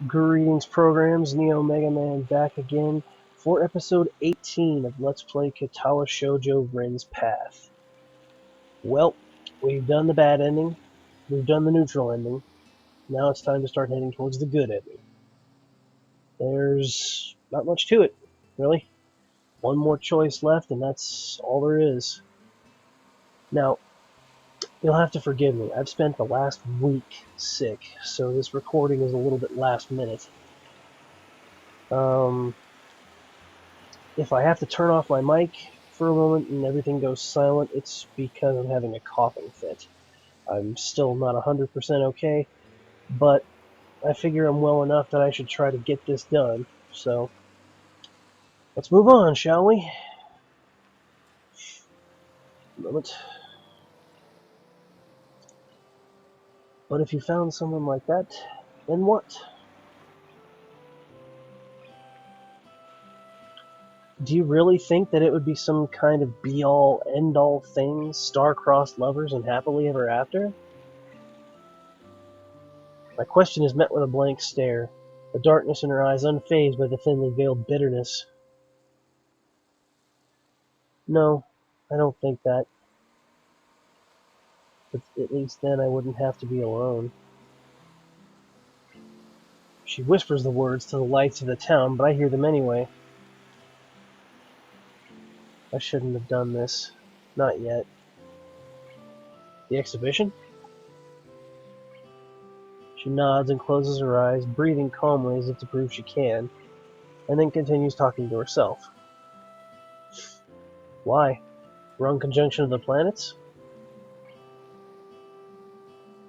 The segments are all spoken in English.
Greetings, programs. NeoMegaMan back again for episode 18 of Let's Play Katawa Shoujo Rin's Path. Well, we've done the bad ending, we've done the neutral ending, now it's time to start heading towards the good ending. There's not much to it, really. One more choice left, and that's all there is. Now, you'll have to forgive me. I've spent the last week sick, so this recording is a little bit last minute. If I have to turn off my mic for a moment and everything goes silent, it's because I'm having a coughing fit. I'm still not 100% okay, but I figure I'm well enough that I should try to get this done. So, let's move on, shall we? A moment. But if you found someone like that, then what? Do you really think that it would be some kind of be-all, end-all thing, star-crossed lovers and happily ever after? My question is met with a blank stare, the darkness in her eyes unfazed by the thinly veiled bitterness. No, I don't think that. But at least then I wouldn't have to be alone. She whispers the words to the lights of the town, but I hear them anyway. I shouldn't have done this. Not yet. The exhibition? She nods and closes her eyes, breathing calmly as if to prove she can, and then continues talking to herself. Why? Wrong conjunction of the planets?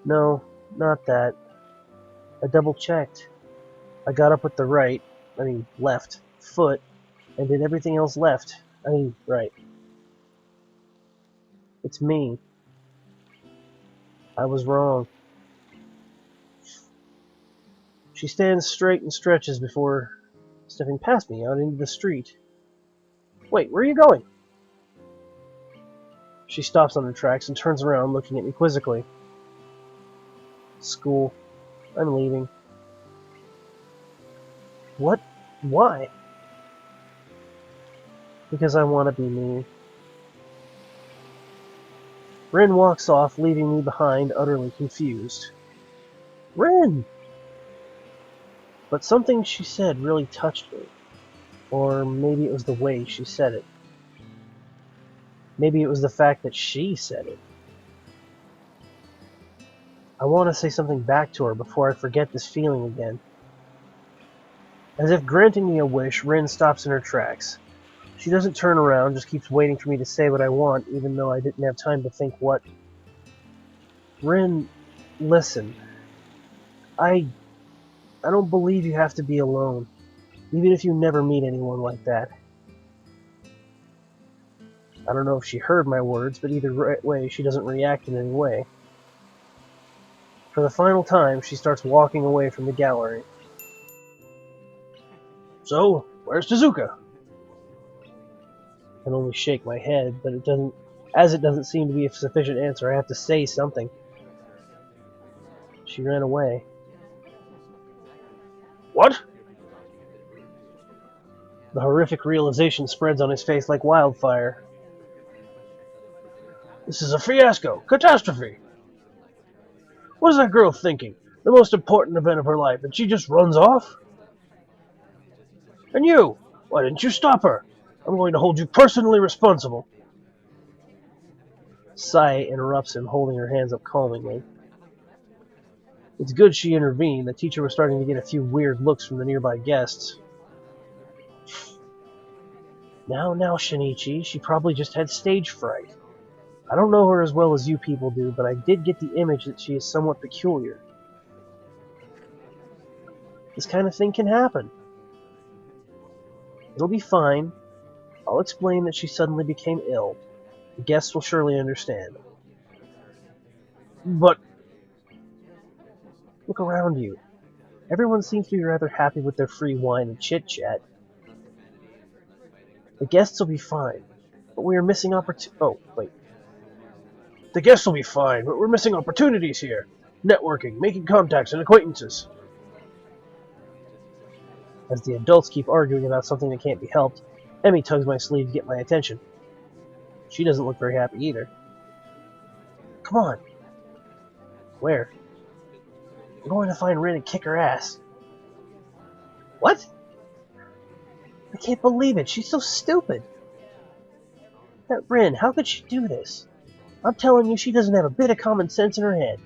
No, not that. I double-checked. I got up with the left, foot, and did everything else left. Right. It's me. I was wrong. She stands straight and stretches before stepping past me out into the street. Wait, where are you going? She stops on her tracks and turns around, looking at me quizzically. School. I'm leaving. What? Why? Because I want to be me. Rin walks off, leaving me behind, utterly confused. Rin! But something she said really touched me. Or maybe it was the way she said it. Maybe it was the fact that she said it. I want to say something back to her before I forget this feeling again. As if granting me a wish, Rin stops in her tracks. She doesn't turn around, just keeps waiting for me to say what I want, even though I didn't have time to think what. Rin, listen. I don't believe you have to be alone, even if you never meet anyone like that. I don't know if she heard my words, but either way, she doesn't react in any way. For the final time, she starts walking away from the gallery. So, where's Tezuka? I can only shake my head, but it doesn't seem to be a sufficient answer. I have to say something. She ran away. What? The horrific realization spreads on his face like wildfire. This is a fiasco! Catastrophe! What is that girl thinking? The most important event of her life, and she just runs off? And you! Why didn't you stop her? I'm going to hold you personally responsible. Sai interrupts him, holding her hands up calmingly. It's good she intervened. The teacher was starting to get a few weird looks from the nearby guests. Now, Shinichi, she probably just had stage fright. I don't know her as well as you people do, but I did get the image that she is somewhat peculiar. This kind of thing can happen. It'll be fine. I'll explain that she suddenly became ill. The guests will surely understand. But look around you. Everyone seems to be rather happy with their free wine and chit-chat. The guests will be fine, but we are missing The guests will be fine, but we're missing opportunities here. Networking, making contacts and acquaintances. As the adults keep arguing about something that can't be helped, Emmy tugs my sleeve to get my attention. She doesn't look very happy either. Come on. Where? I'm going to find Rin and kick her ass. What? I can't believe it. She's so stupid. That Rin, how could she do this? I'm telling you, she doesn't have a bit of common sense in her head.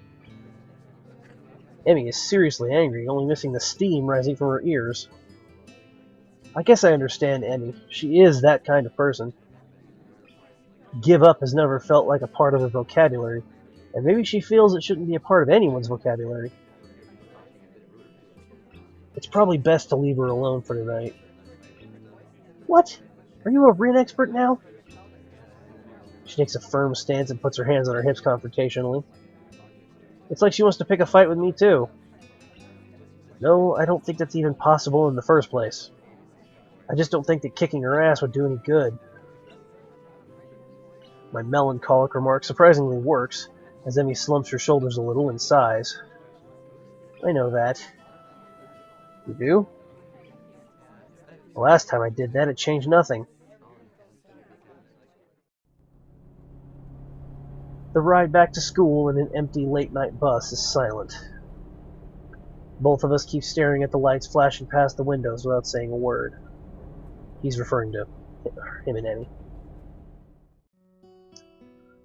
Emmy is seriously angry, only missing the steam rising from her ears. I guess I understand Emmy. She is that kind of person. Give up has never felt like a part of her vocabulary, and maybe she feels it shouldn't be a part of anyone's vocabulary. It's probably best to leave her alone for tonight. What? Are you a Rin expert now? She takes a firm stance and puts her hands on her hips confrontationally. It's like she wants to pick a fight with me, too. No, I don't think that's even possible in the first place. I just don't think that kicking her ass would do any good. My melancholic remark surprisingly works, as Emmy slumps her shoulders a little and sighs. I know that. You do? The last time I did that, it changed nothing. The ride back to school in an empty late-night bus is silent. Both of us keep staring at the lights flashing past the windows without saying a word. He's referring to him and Emmy.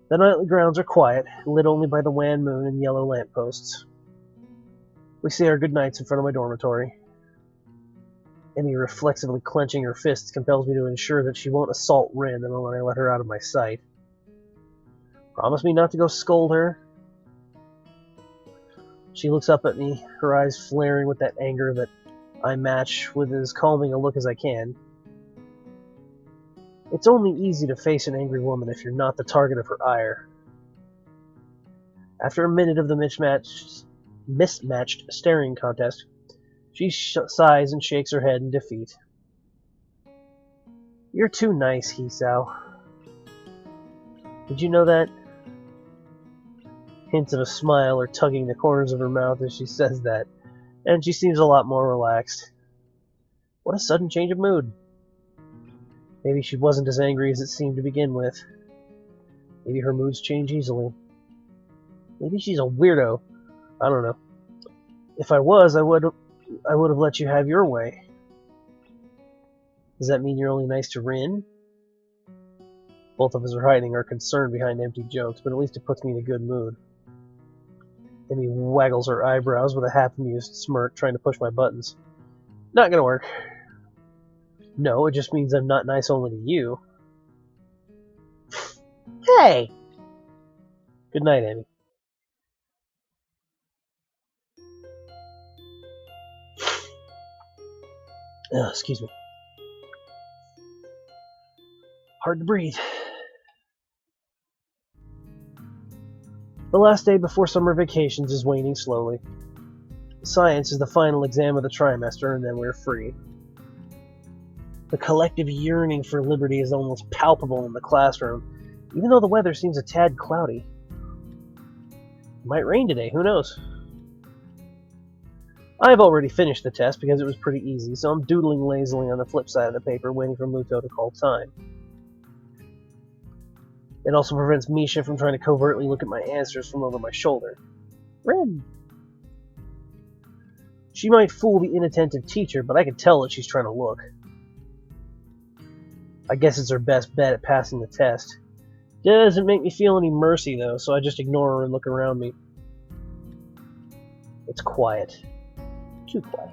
The nightly grounds are quiet, lit only by the wan moon and yellow lampposts. We say our goodnights in front of my dormitory. Emmy reflexively clenching her fists compels me to ensure that she won't assault Rin the moment I let her out of my sight. Promise me not to go scold her. She looks up at me, her eyes flaring with that anger that I match with as calming a look as I can. It's only easy to face an angry woman if you're not the target of her ire. After a minute of the mismatched staring contest, she sighs and shakes her head in defeat. You're too nice, Hisao. Did you know that? Hints of a smile are tugging the corners of her mouth as she says that, and she seems a lot more relaxed. What a sudden change of mood. Maybe she wasn't as angry as it seemed to begin with. Maybe her moods change easily. Maybe she's a weirdo. I don't know. If I was, I would have let you have your way. Does that mean you're only nice to Rin? Both of us are hiding our concern behind empty jokes, but at least it puts me in a good mood. Emmy waggles her eyebrows with a half-amused smirk, trying to push my buttons. Not gonna work. No, it just means I'm not nice only to you. Hey! Good night, Emmy. Excuse me. Hard to breathe. The last day before summer vacations is waning slowly. Science is the final exam of the trimester, and then we're free. The collective yearning for liberty is almost palpable in the classroom, even though the weather seems a tad cloudy. It might rain today, who knows? I've already finished the test because it was pretty easy, so I'm doodling lazily on the flip side of the paper, waiting for Muto to call time. It also prevents Misha from trying to covertly look at my answers from over my shoulder. Rin! She might fool the inattentive teacher, but I can tell that she's trying to look. I guess it's her best bet at passing the test. Doesn't make me feel any mercy, though, so I just ignore her and look around me. It's quiet. Too quiet.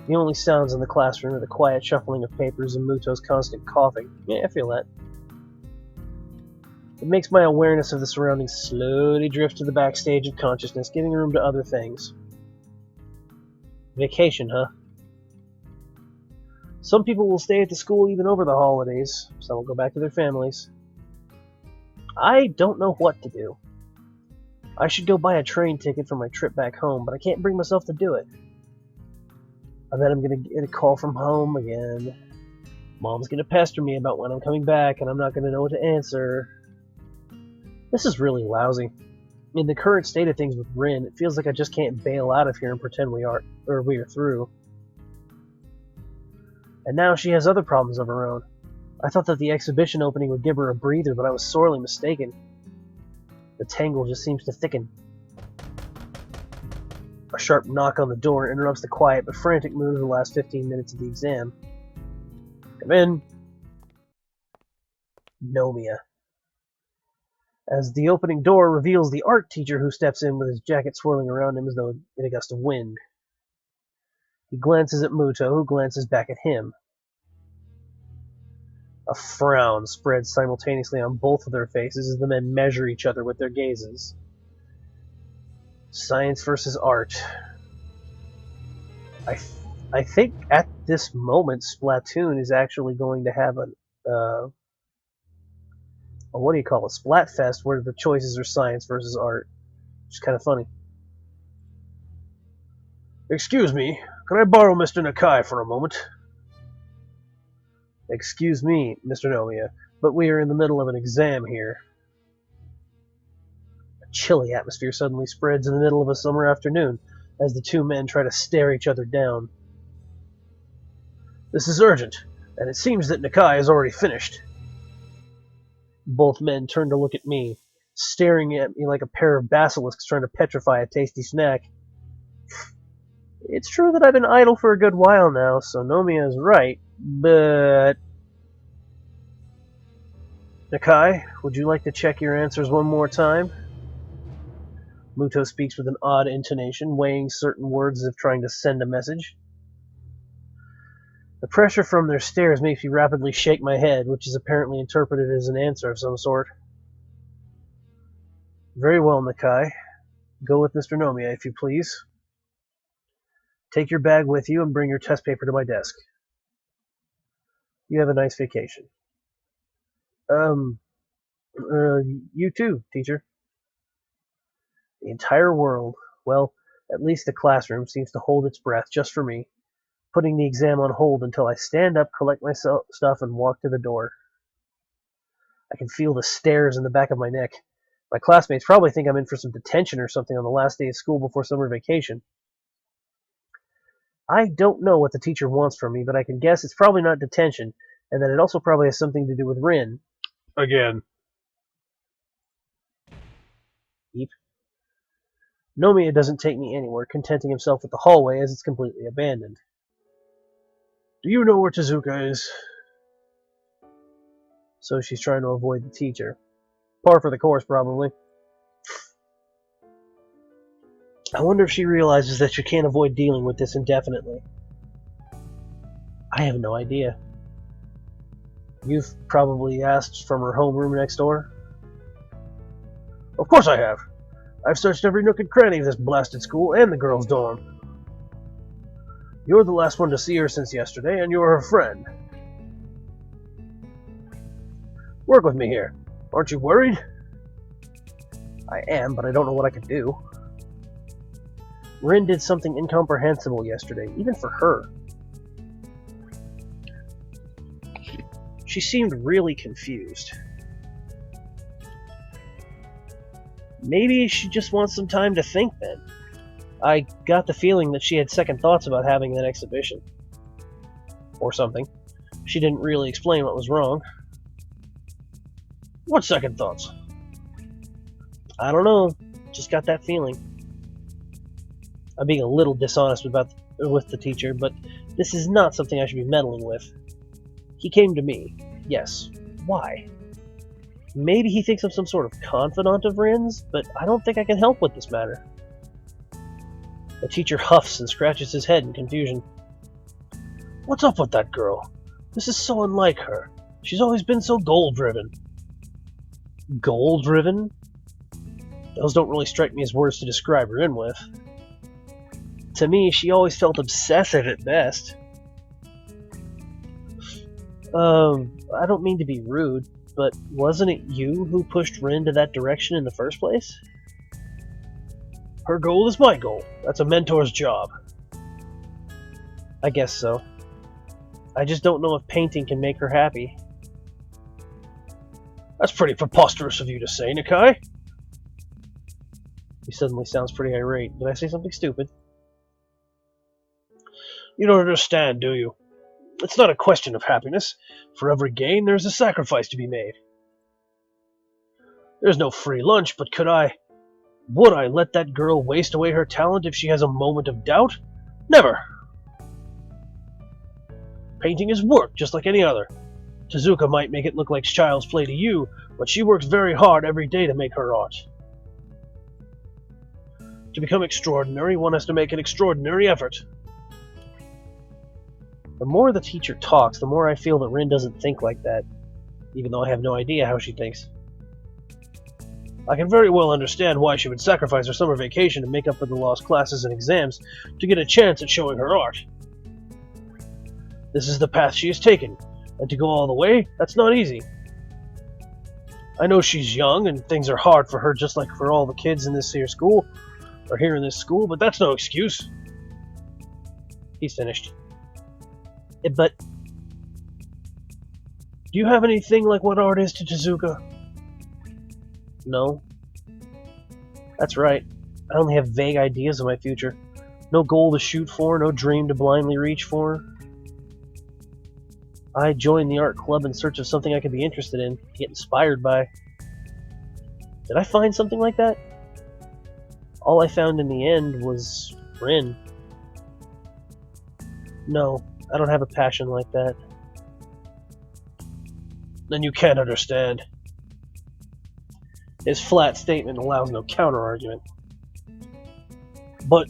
The only sounds in the classroom are the quiet shuffling of papers and Muto's constant coughing. Yeah, I feel that. It makes my awareness of the surroundings slowly drift to the backstage of consciousness, giving room to other things. Vacation, huh? Some people will stay at the school even over the holidays. Some will go back to their families. I don't know what to do. I should go buy a train ticket for my trip back home, but I can't bring myself to do it. I bet I'm going to get a call from home again. Mom's going to pester me about when I'm coming back, and I'm not going to know what to answer. This is really lousy. In the current state of things with Rin, it feels like I just can't bail out of here and pretend we are through. And now she has other problems of her own. I thought that the exhibition opening would give her a breather, but I was sorely mistaken. The tangle just seems to thicken. A sharp knock on the door interrupts the quiet but frantic mood of the last 15 minutes of the exam. Come in. Nomia. As the opening door reveals the art teacher, who steps in with his jacket swirling around him as though in a gust of wind. He glances at Muto, who glances back at him. A frown spreads simultaneously on both of their faces as the men measure each other with their gazes. Science versus art. I think at this moment Splatoon is actually going to have a what do you call it? Splatfest, where the choices are science versus art. Which is kind of funny. Excuse me, can I borrow Mr. Nakai for a moment? Excuse me, Mr. Nomia, but we are in the middle of an exam here. A chilly atmosphere suddenly spreads in the middle of a summer afternoon as the two men try to stare each other down. This is urgent, and it seems that Nakai has already finished. Both men turn to look at me, staring at me like a pair of basilisks trying to petrify a tasty snack. It's true that I've been idle for a good while now, so Nomia is right, but... Nakai, would you like to check your answers one more time? Muto speaks with an odd intonation, weighing certain words as if trying to send a message. The pressure from their stares makes me rapidly shake my head, which is apparently interpreted as an answer of some sort. Very well, Nakai. Go with Mr. Nomia, if you please. Take your bag with you and bring your test paper to my desk. You have a nice vacation. You too, teacher. The entire world, well, at least the classroom, seems to hold its breath just for me, putting the exam on hold until I stand up, collect my stuff, and walk to the door. I can feel the stares in the back of my neck. My classmates probably think I'm in for some detention or something on the last day of school before summer vacation. I don't know what the teacher wants from me, but I can guess it's probably not detention, and that it also probably has something to do with Rin. Again. Eep. Nomia doesn't take me anywhere, contenting himself with the hallway as it's completely abandoned. Do you know where Tezuka is? So she's trying to avoid the teacher. Par for the course, probably. I wonder if she realizes that she can't avoid dealing with this indefinitely. I have no idea. You've probably asked from her homeroom next door? Of course I have. I've searched every nook and cranny of this blasted school and the girls' dorm. You're the last one to see her since yesterday, and you're her friend. Work with me here. Aren't you worried? I am, but I don't know what I can do. Rin did something incomprehensible yesterday, even for her. She seemed really confused. Maybe she just wants some time to think then. I got the feeling that she had second thoughts about having that exhibition. Or something. She didn't really explain what was wrong. What second thoughts? I don't know. Just got that feeling. I'm being a little dishonest with the teacher, but this is not something I should be meddling with. He came to me. Yes. Why? Maybe he thinks I'm some sort of confidant of Rin's, but I don't think I can help with this matter. The teacher huffs and scratches his head in confusion. What's up with that girl? This is so unlike her. She's always been so goal-driven. Goal-driven? Those don't really strike me as words to describe Rin with. To me, she always felt obsessive at best. I don't mean to be rude, but wasn't it you who pushed Rin to that direction in the first place? Her goal is my goal. That's a mentor's job. I guess so. I just don't know if painting can make her happy. That's pretty preposterous of you to say, Nakai. He suddenly sounds pretty irate. Did I say something stupid? You don't understand, do you? It's not a question of happiness. For every gain, there's a sacrifice to be made. There's no free lunch, but would I let that girl waste away her talent if she has a moment of doubt? Never! Painting is work, just like any other. Tezuka might make it look like child's play to you, but she works very hard every day to make her art. To become extraordinary, one has to make an extraordinary effort. The more the teacher talks, the more I feel that Rin doesn't think like that, even though I have no idea how she thinks. I can very well understand why she would sacrifice her summer vacation to make up for the lost classes and exams to get a chance at showing her art. This is the path she has taken, and to go all the way, that's not easy. I know she's young, and things are hard for her just like for all the kids in this here school, but that's no excuse. He's finished. But, do you have anything like what art is to Tezuka? No. That's right. I only have vague ideas of my future. No goal to shoot for, no dream to blindly reach for. I joined the art club in search of something I could be interested in, to get inspired by. Did I find something like that? All I found in the end was Rin. No, I don't have a passion like that. Then you can't understand. His flat statement allows no counter-argument. But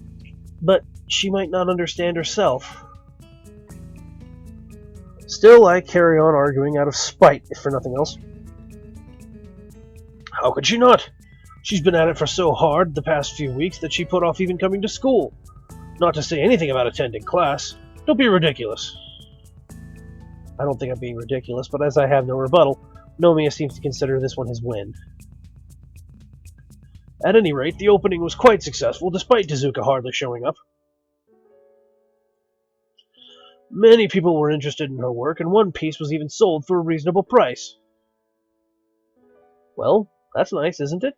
she might not understand herself. Still, I carry on arguing out of spite, if for nothing else. How could she not? She's been at it for so hard the past few weeks that she put off even coming to school. Not to say anything about attending class. Don't be ridiculous. I don't think I'm being ridiculous, but as I have no rebuttal, Nomiya seems to consider this one his win. At any rate, the opening was quite successful, despite Tezuka hardly showing up. Many people were interested in her work, and one piece was even sold for a reasonable price. Well, that's nice, isn't it?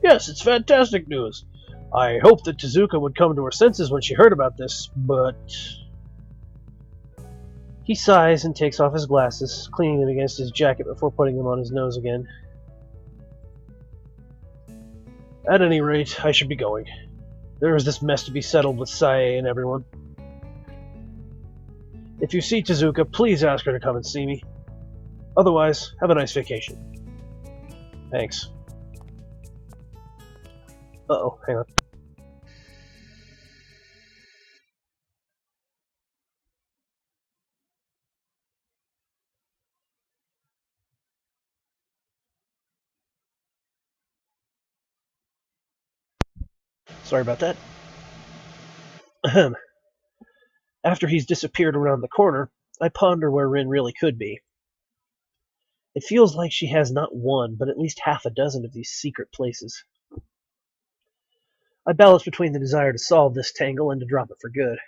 Yes, it's fantastic news. I hoped that Tezuka would come to her senses when she heard about this, but... He sighs and takes off his glasses, cleaning them against his jacket before putting them on his nose again. At any rate, I should be going. There is this mess to be settled with Sae and everyone. If you see Tezuka, please ask her to come and see me. Otherwise, have a nice vacation. Thanks. Uh-oh, hang on. Sorry about that. Ahem. After he's disappeared around the corner, I ponder where Rin really could be. It feels like she has not one, but at least half a dozen of these secret places. I balance between the desire to solve this tangle and to drop it for good.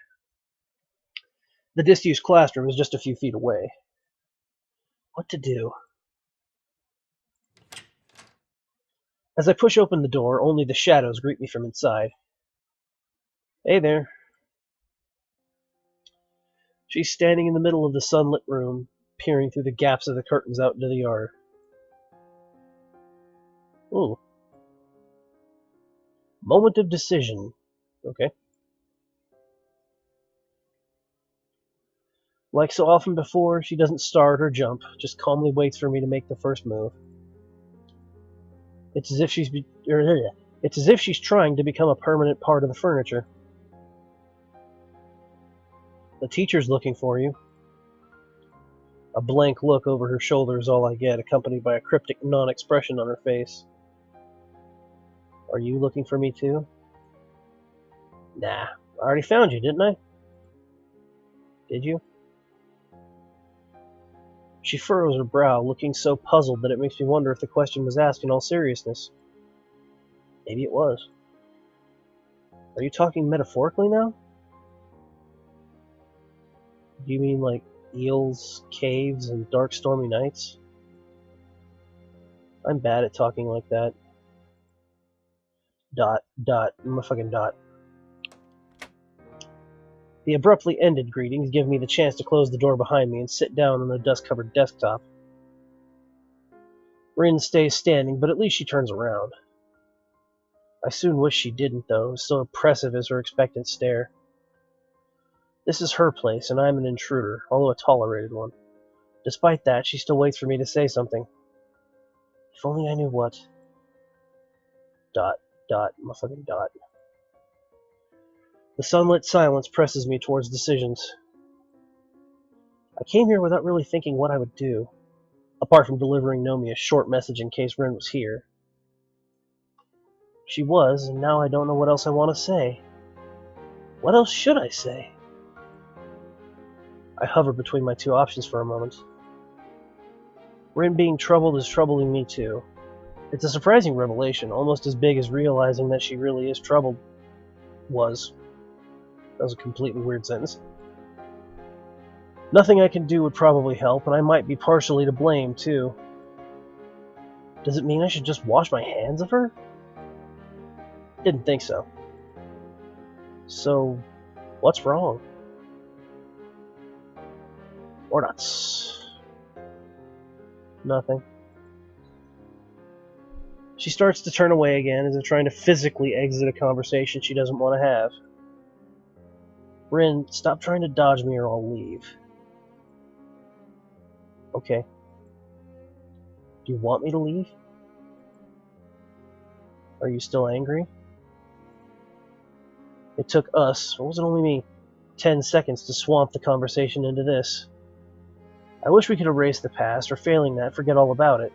The disused classroom is just a few feet away. What to do? As I push open the door, only the shadows greet me from inside. Hey there. She's standing in the middle of the sunlit room, peering through the gaps of the curtains out into the yard. Ooh. Moment of decision. Okay. Like so often before, she doesn't start or jump, just calmly waits for me to make the first move. It's as if she's trying to become a permanent part of the furniture. The teacher's looking for you. A blank look over her shoulder is all I get, accompanied by a cryptic non-expression on her face. Are you looking for me too? Nah, I already found you, didn't I? Did you? She furrows her brow, looking so puzzled that it makes me wonder if the question was asked in all seriousness. Maybe it was. Are you talking metaphorically now? Do you mean like eels, caves, and dark stormy nights? I'm bad at talking like that. I'm a fucking dot. The abruptly ended greetings give me the chance to close the door behind me and sit down on the dust-covered desktop. Rin stays standing, but at least she turns around. I soon wish she didn't, though, so oppressive is her expectant stare. This is her place, and I'm an intruder, although a tolerated one. Despite that, she still waits for me to say something. If only I knew what. Motherfucking dot. The sunlit silence presses me towards decisions. I came here without really thinking what I would do, apart from delivering Nomi a short message in case Rin was here. She was, and now I don't know what else I want to say. What else should I say? I hover between my two options for a moment. Rin being troubled is troubling me too. It's a surprising revelation, almost as big as realizing that she really is troubled. Was. That was a completely weird sentence. Nothing I can do would probably help, and I might be partially to blame, too. Does it mean I should just wash my hands of her? Didn't think so. So, what's wrong? Or not? Nothing. She starts to turn away again, as if trying to physically exit a conversation she doesn't want to have. Rin, stop trying to dodge me or I'll leave. Okay. Do you want me to leave? Are you still angry? It took us, or was it only me, 10 seconds to swamp the conversation into this. I wish we could erase the past, or failing that, forget all about it.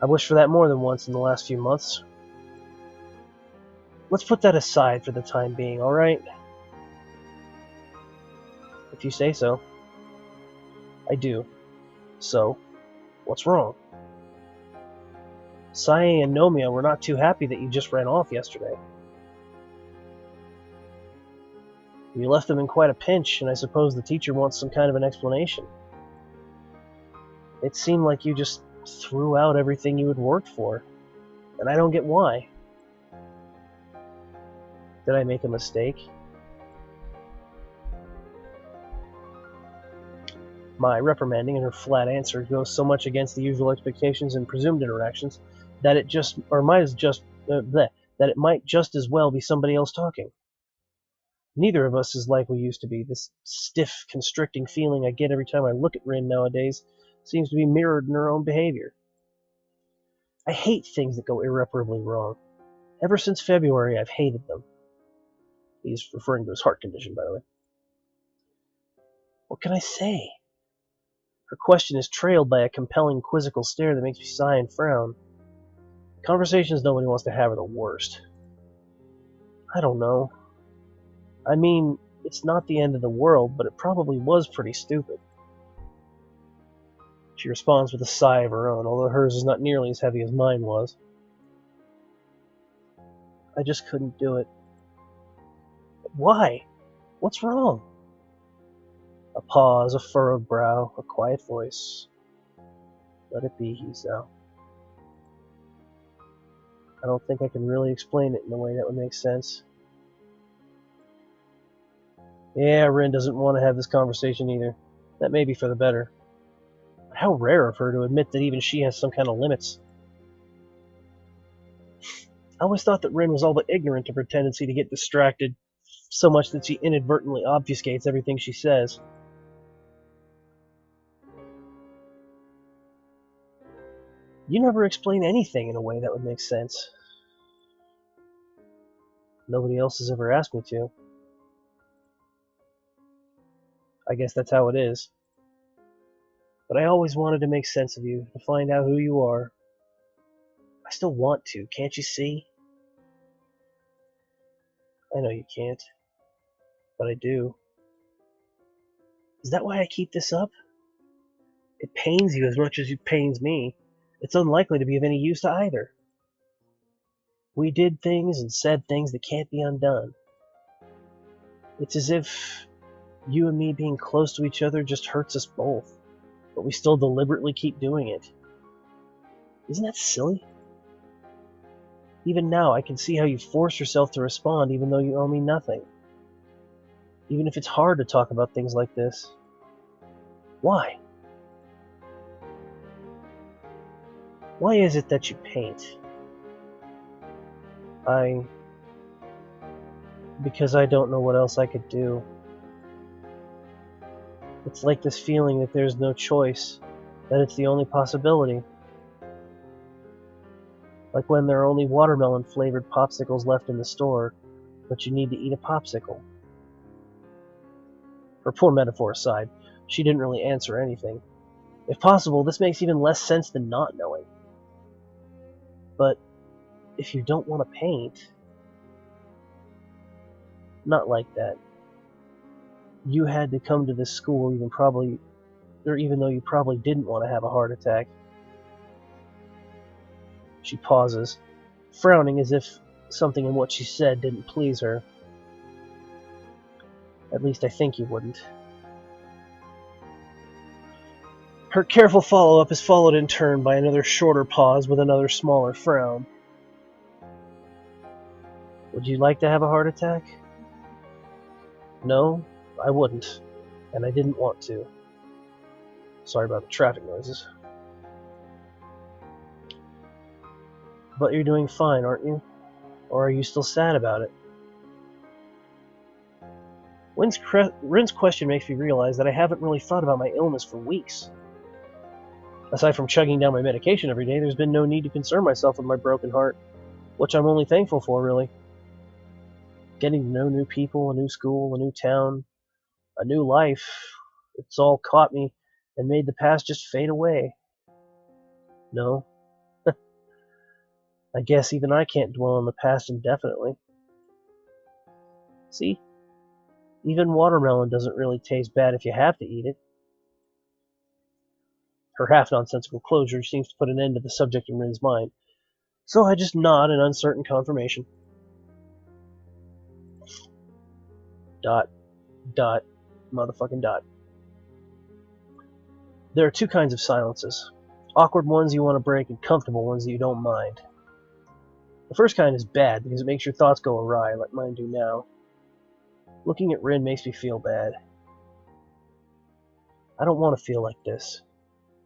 I've wished for that more than once in the last few months. Let's put that aside for the time being, alright? If you say so. I do. So, what's wrong? Sae and Nomia were not too happy that you just ran off yesterday. You left them in quite a pinch, and I suppose the teacher wants some kind of an explanation. It seemed like you just threw out everything you had worked for, and I don't get why. Did I make a mistake? My reprimanding and her flat answer goes so much against the usual expectations and presumed interactions that it might just as well be somebody else talking. Neither of us is like we used to be. This stiff, constricting feeling I get every time I look at Rin nowadays seems to be mirrored in her own behavior. I hate things that go irreparably wrong. Ever since February, I've hated them. He's referring to his heart condition, by the way. What can I say? Her question is trailed by a compelling, quizzical stare that makes me sigh and frown. Conversations nobody wants to have are the worst. I don't know. I mean, it's not the end of the world, but it probably was pretty stupid. She responds with a sigh of her own, although hers is not nearly as heavy as mine was. I just couldn't do it. Why? What's wrong? A pause, a furrowed brow, a quiet voice. Let it be, Hisao. I don't think I can really explain it in a way that would make sense. Yeah, Rin doesn't want to have this conversation either. That may be for the better. But how rare of her to admit that even she has some kind of limits. I always thought that Rin was all but ignorant of her tendency to get distracted, so much that she inadvertently obfuscates everything she says. You never explain anything in a way that would make sense. Nobody else has ever asked me to. I guess that's how it is. But I always wanted to make sense of you, to find out who you are. I still want to, can't you see? I know you can't. But I do. Is that why I keep this up? It pains you as much as it pains me. It's unlikely to be of any use to either. We did things and said things that can't be undone. It's as if you and me being close to each other just hurts us both, but we still deliberately keep doing it. Isn't that silly? Even now, I can see how you force yourself to respond even though you owe me nothing. even if it's hard to talk about things like this. Why? Why is it that you paint? Because I don't know what else I could do. It's like this feeling that there's no choice, that it's the only possibility. Like when there are only watermelon-flavored popsicles left in the store, but you need to eat a popsicle. Her poor metaphor aside, she didn't really answer anything. If possible, this makes even less sense than not knowing. But if you don't want to paint... Not like that. You had to come to this school even though you probably didn't want to have a heart attack. She pauses, frowning as if something in what she said didn't please her. At least I think you wouldn't. Her careful follow-up is followed in turn by another shorter pause with another smaller frown. Would you like to have a heart attack? No, I wouldn't, and I didn't want to. Sorry about the traffic noises. But you're doing fine, aren't you? Or are you still sad about it? Rin's question makes me realize that I haven't really thought about my illness for weeks. Aside from chugging down my medication every day, there's been no need to concern myself with my broken heart, which I'm only thankful for, really. Getting to know new people, a new school, a new town, a new life, it's all caught me and made the past just fade away. No. I guess even I can't dwell on the past indefinitely. See? Even watermelon doesn't really taste bad if you have to eat it. Her half-nonsensical closure seems to put an end to the subject in Rin's mind, so I just nod in uncertain confirmation. Dot. Dot. Motherfucking dot. There are two kinds of silences. Awkward ones you want to break and comfortable ones that you don't mind. The first kind is bad because it makes your thoughts go awry, like mine do now. Looking at Rin makes me feel bad. I don't want to feel like this.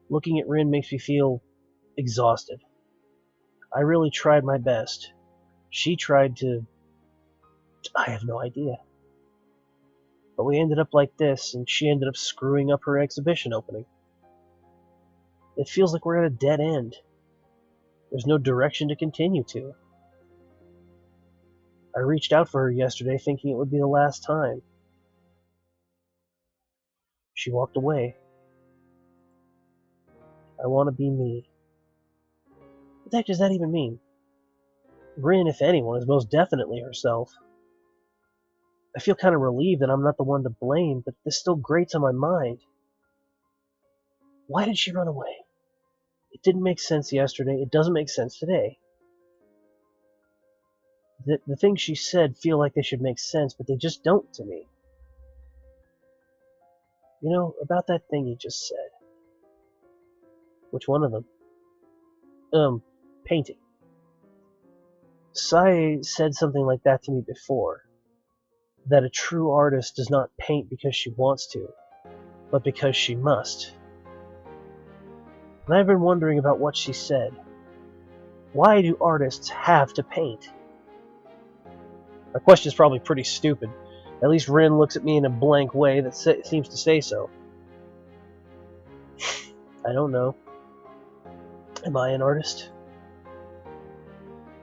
Looking at Rin makes me feel exhausted. I really tried my best. She tried to... I have no idea. But we ended up like this, and she ended up screwing up her exhibition opening. It feels like we're at a dead end. There's no direction to continue to. I reached out for her yesterday thinking it would be the last time. She walked away. I want to be me. What the heck does that even mean? Rin, if anyone, is most definitely herself. I feel kind of relieved that I'm not the one to blame, but this still grates on my mind. Why did she run away? It didn't make sense yesterday. It doesn't make sense today. The things she said feel like they should make sense, but they just don't to me. You know, about that thing you just said. Which one of them? Painting. Sai said something like that to me before. That a true artist does not paint because she wants to, but because she must. And I've been wondering about what she said. Why do artists have to paint? My question is probably pretty stupid. At least Rin looks at me in a blank way that seems to say so. I don't know. Am I an artist?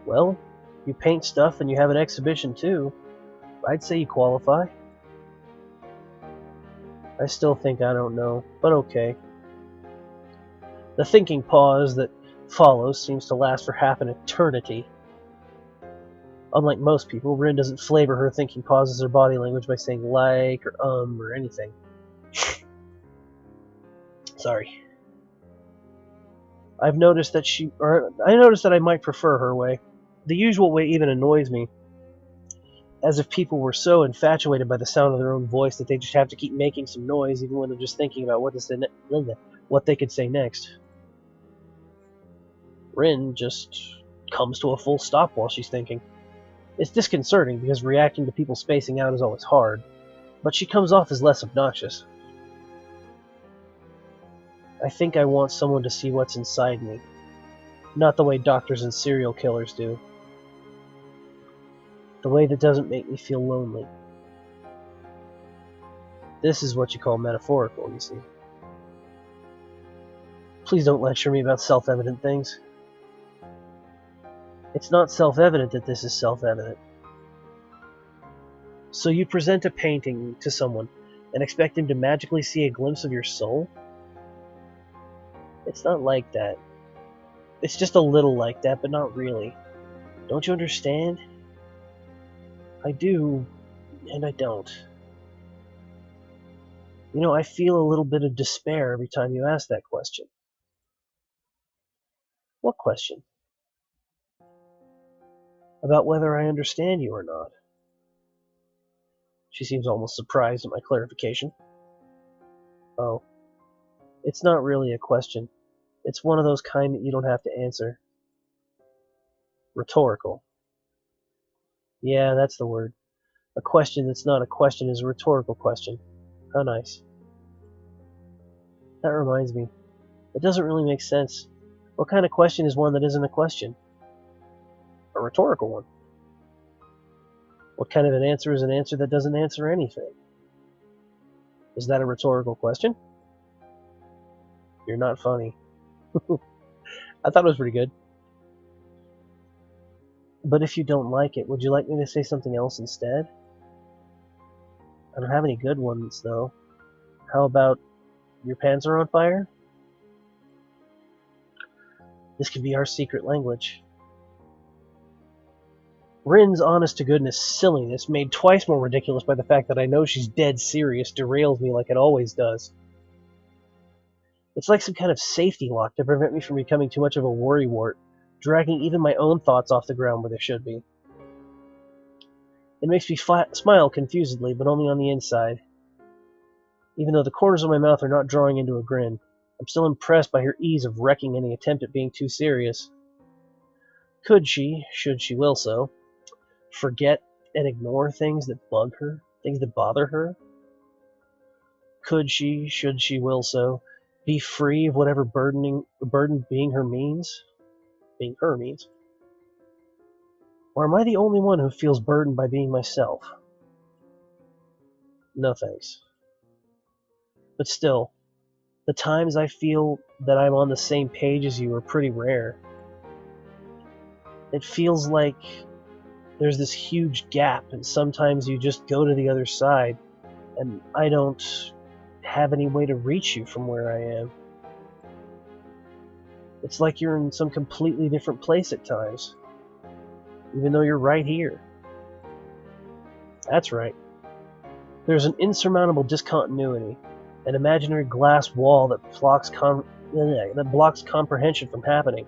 Well, you paint stuff and you have an exhibition too. I'd say you qualify. I still think I don't know, but okay. The thinking pause that follows seems to last for half an eternity. Unlike most people, Rin doesn't flavor her thinking pauses or body language by saying like or anything. Sorry. I noticed that I might prefer her way. The usual way even annoys me. As if people were so infatuated by the sound of their own voice that they just have to keep making some noise even when they're just thinking about what they could say next. Rin just comes to a full stop while she's thinking. It's disconcerting because reacting to people spacing out is always hard, but she comes off as less obnoxious. I think I want someone to see what's inside me, not the way doctors and serial killers do. The way that doesn't make me feel lonely. This is what you call metaphorical, you see. Please don't lecture me about self-evident things. It's not self-evident that this is self-evident. So you present a painting to someone and expect him to magically see a glimpse of your soul? It's not like that. It's just a little like that, but not really. Don't you understand? I do, and I don't. You know, I feel a little bit of despair every time you ask that question. What question? About whether I understand you or not. She seems almost surprised at my clarification. Oh, it's not really a question. It's one of those kind that you don't have to answer. Rhetorical. Yeah, that's the word. A question that's not a question is a rhetorical question. How nice. That reminds me. It doesn't really make sense. What kind of question is one that isn't a question? A rhetorical one. What kind of an answer is an answer that doesn't answer anything? Is that a rhetorical question? You're not funny. I thought it was pretty good. But if you don't like it, would you like me to say something else instead? I don't have any good ones, though. How about, your pants are on fire? This could be our secret language. Rin's honest-to-goodness silliness, made twice more ridiculous by the fact that I know she's dead serious, derails me like it always does. It's like some kind of safety lock to prevent me from becoming too much of a worrywart, dragging even my own thoughts off the ground where they should be. It makes me smile confusedly, but only on the inside. Even though the corners of my mouth are not drawing into a grin, I'm still impressed by her ease of wrecking any attempt at being too serious. Could she, should she will so, forget and ignore things that bug her, things that bother her? Could she, should she will so, be free of whatever burden being her means? Or am I the only one who feels burdened by being myself? No thanks. But still, the times I feel that I'm on the same page as you are pretty rare. It feels like there's this huge gap, and sometimes you just go to the other side, and I don't have any way to reach you from where I am. It's like you're in some completely different place at times, even though you're right here. That's right. There's an insurmountable discontinuity, an imaginary glass wall that blocks comprehension from happening.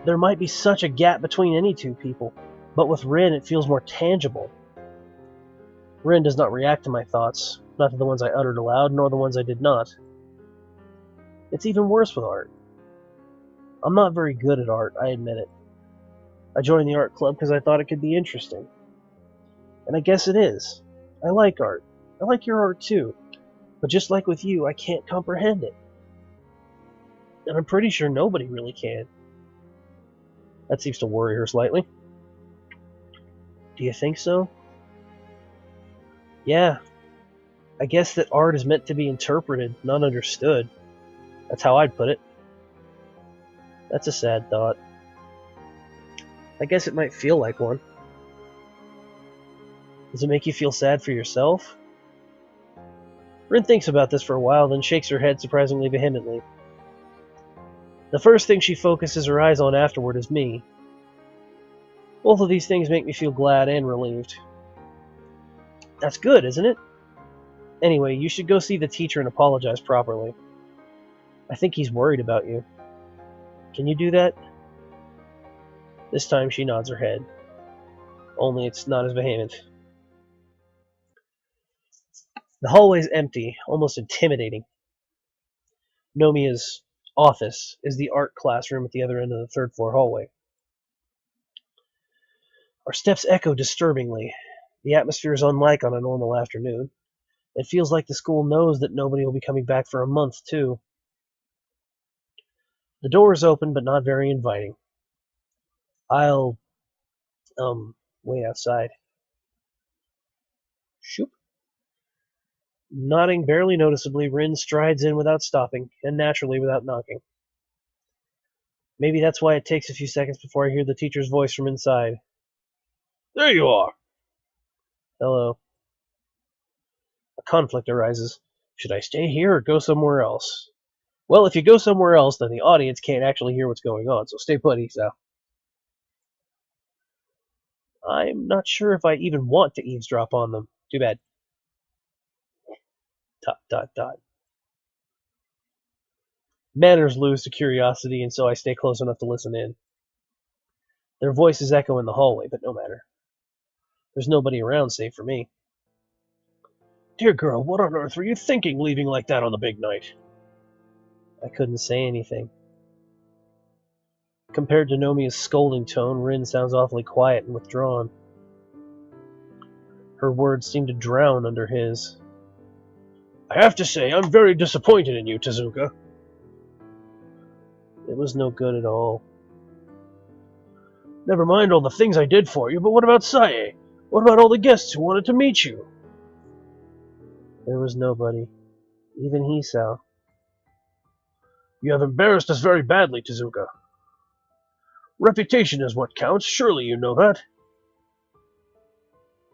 There might be such a gap between any two people, but with Rin it feels more tangible. Rin does not react to my thoughts, not to the ones I uttered aloud, nor the ones I did not. It's even worse with art. I'm not very good at art, I admit it. I joined the art club because I thought it could be interesting. And I guess it is. I like art. I like your art too. But just like with you, I can't comprehend it. And I'm pretty sure nobody really can. That seems to worry her slightly. Do you think so? Yeah. I guess that art is meant to be interpreted, not understood. That's how I'd put it. That's a sad thought. I guess it might feel like one. Does it make you feel sad for yourself? Rin thinks about this for a while, then shakes her head surprisingly vehemently. The first thing she focuses her eyes on afterward is me. Both of these things make me feel glad and relieved. That's good, isn't it? Anyway, you should go see the teacher and apologize properly. I think he's worried about you. Can you do that? This time she nods her head. Only it's not as vehement. The hallway's empty, almost intimidating. Nomia's office is the art classroom at the other end of the third-floor hallway. Our steps echo disturbingly. The atmosphere is unlike on a normal afternoon. It feels like the school knows that nobody will be coming back for a month, too. The door is open, but not very inviting. I'll, wait outside. Shoop. Nodding barely noticeably, Rin strides in without stopping, and naturally without knocking. Maybe that's why it takes a few seconds before I hear the teacher's voice from inside. There you are! Hello. A conflict arises. Should I stay here or go somewhere else? Well, if you go somewhere else, then the audience can't actually hear what's going on, so stay put, Isa. I'm not sure if I even want to eavesdrop on them. Too bad. ... Manners lose to curiosity, and so I stay close enough to listen in. Their voices echo in the hallway, but no matter. There's nobody around save for me. Dear girl, what on earth were you thinking leaving like that on the big night? I couldn't say anything. Compared to Nomia's scolding tone, Rin sounds awfully quiet and withdrawn. Her words seem to drown under his. I have to say, I'm very disappointed in you, Tezuka. It was no good at all. Never mind all the things I did for you, but what about Sae? What about all the guests who wanted to meet you? There was nobody. Even Hisao. You have embarrassed us very badly, Tezuka. Reputation is what counts, surely you know that.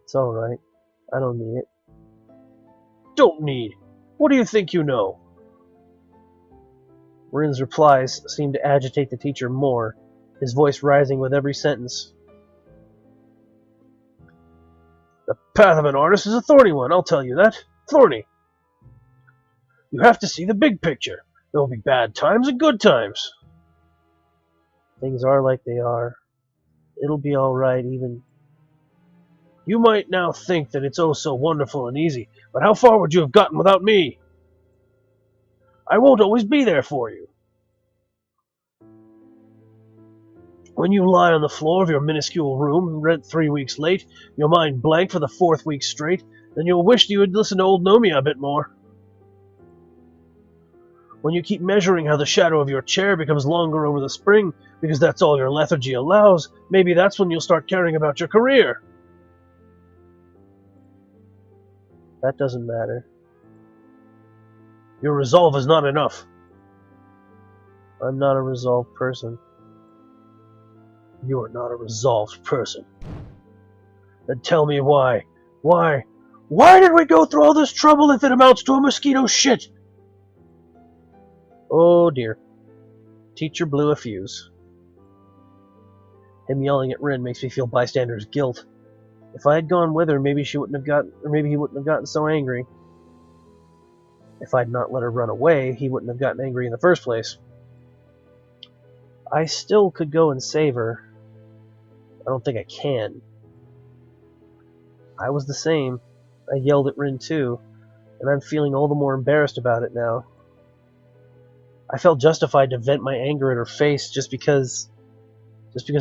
It's alright. I don't need it. Don't need? What do you think you know? Rin's replies seemed to agitate the teacher more, his voice rising with every sentence. The path of an artist is a thorny one, I'll tell you that. Thorny. You have to see the big picture. There will be bad times and good times. Things are like they are. It'll be alright even. You might now think that it's oh so wonderful and easy, but how far would you have gotten without me? I won't always be there for you. When you lie on the floor of your minuscule room, rent 3 weeks late, your mind blank for the 4th week straight, then you'll wish you would listen to old Nomiya a bit more. When you keep measuring how the shadow of your chair becomes longer over the spring, because that's all your lethargy allows, maybe that's when you'll start caring about your career. That doesn't matter. Your resolve is not enough. I'm not a resolved person. You are not a resolved person. Then tell me why. Why? Why did we go through all this trouble if it amounts to a mosquito shit? Oh dear. Teacher blew a fuse. Him yelling at Rin makes me feel bystander's guilt. If I had gone with her, maybe he wouldn't have gotten so angry. If I'd not let her run away, he wouldn't have gotten angry in the first place. I still could go and save her. I don't think I can. I was the same. I yelled at Rin too, and I'm feeling all the more embarrassed about it now. I felt justified to vent my anger at her face just because